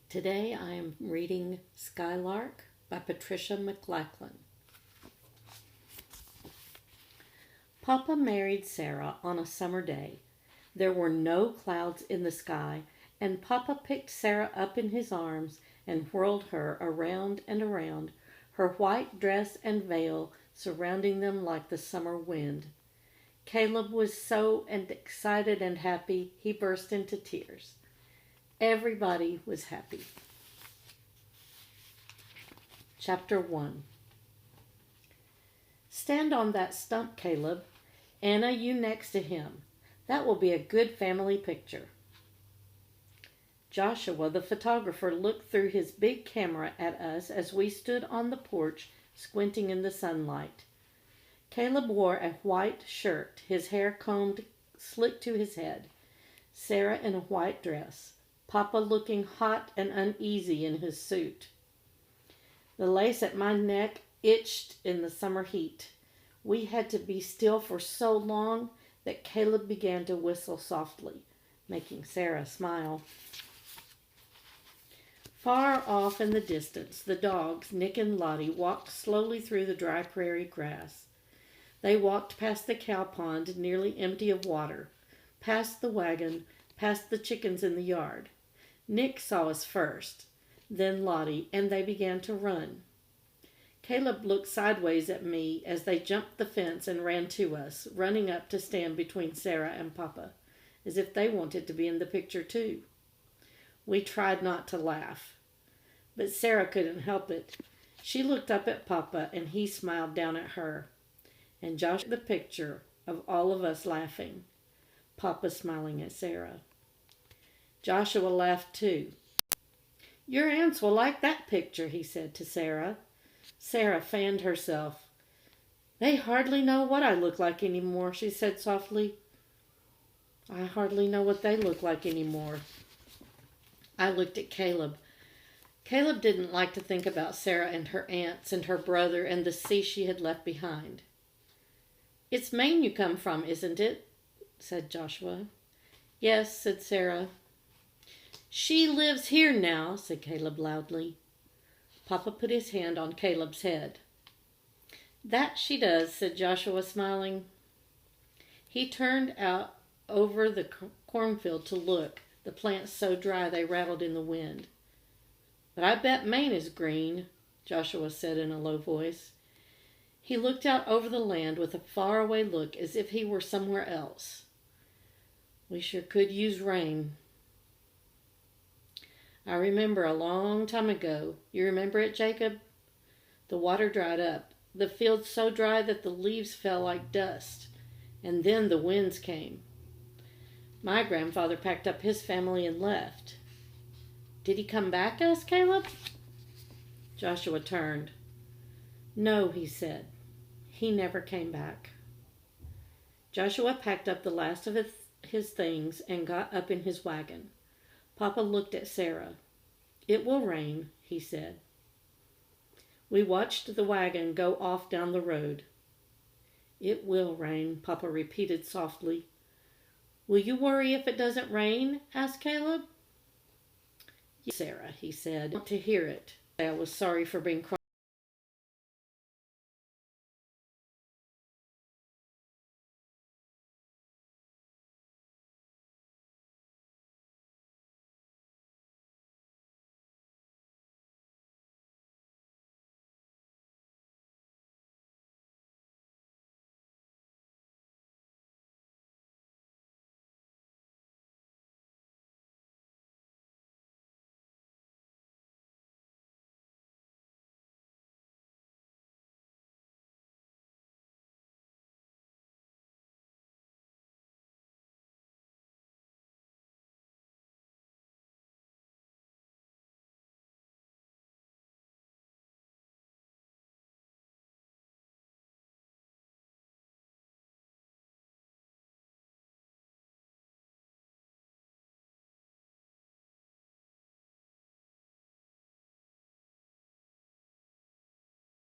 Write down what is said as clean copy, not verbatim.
Today I am reading Skylark by Patricia McLachlan. Papa married Sarah on a summer day. There were no clouds in the sky, and Papa picked Sarah up in his arms and whirled her around and around, her white dress and veil surrounding them like the summer wind. Caleb was so excited and happy he burst into tears. Everybody was happy. Chapter 1. Stand on that stump, Caleb. Anna, you next to him. That will be a good family picture. Joshua, the photographer, looked through his big camera at us as we stood on the porch squinting in the sunlight. Caleb wore a white shirt, his hair combed slick to his head. Sarah in a white dress. Papa looking hot and uneasy in his suit. The lace at my neck itched in the summer heat. We had to be still for so long that Caleb began to whistle softly, making Sarah smile. Far off in the distance, the dogs, Nick and Lottie, walked slowly through the dry prairie grass. They walked past the cow pond, nearly empty of water, past the wagon, past the chickens in the yard. Nick saw us first, then Lottie, and they began to run. Caleb looked sideways at me as they jumped the fence and ran to us, running up to stand between Sarah and Papa, as if they wanted to be in the picture too. We tried not to laugh, but Sarah couldn't help it. She looked up at Papa, and he smiled down at her. And Josh took the picture of all of us laughing, Papa smiling at Sarah. Joshua laughed too. Your aunts will like that picture, he said to Sarah. Sarah fanned herself. They hardly know what I look like anymore, she said softly. I hardly know what they look like anymore. I looked at Caleb. Caleb didn't like to think about Sarah and her aunts and her brother and the sea she had left behind. It's Maine you come from, isn't it? Said Joshua. Yes, said Sarah. She lives here now, said Caleb loudly. Papa put his hand on Caleb's head. That she does, said Joshua, smiling. He turned out over the cornfield to look, the plants so dry they rattled in the wind. But I bet Maine is green, Joshua said in a low voice. He looked out over the land with a faraway look as if he were somewhere else. We sure could use rain. I remember a long time ago. You remember it, Jacob? The water dried up, the fields so dry that the leaves fell like dust, and then the winds came. My grandfather packed up his family and left. Did he come back? Asked Caleb. Joshua turned. No, he said. He never came back. Joshua packed up the last of his things and got up in his wagon. Papa looked at Sarah. It will rain, he said. We watched the wagon go off down the road. It will rain, Papa repeated softly. Will you worry if it doesn't rain? Asked Caleb. Yes, Sarah, he said. I want to hear it. I was sorry for being cross.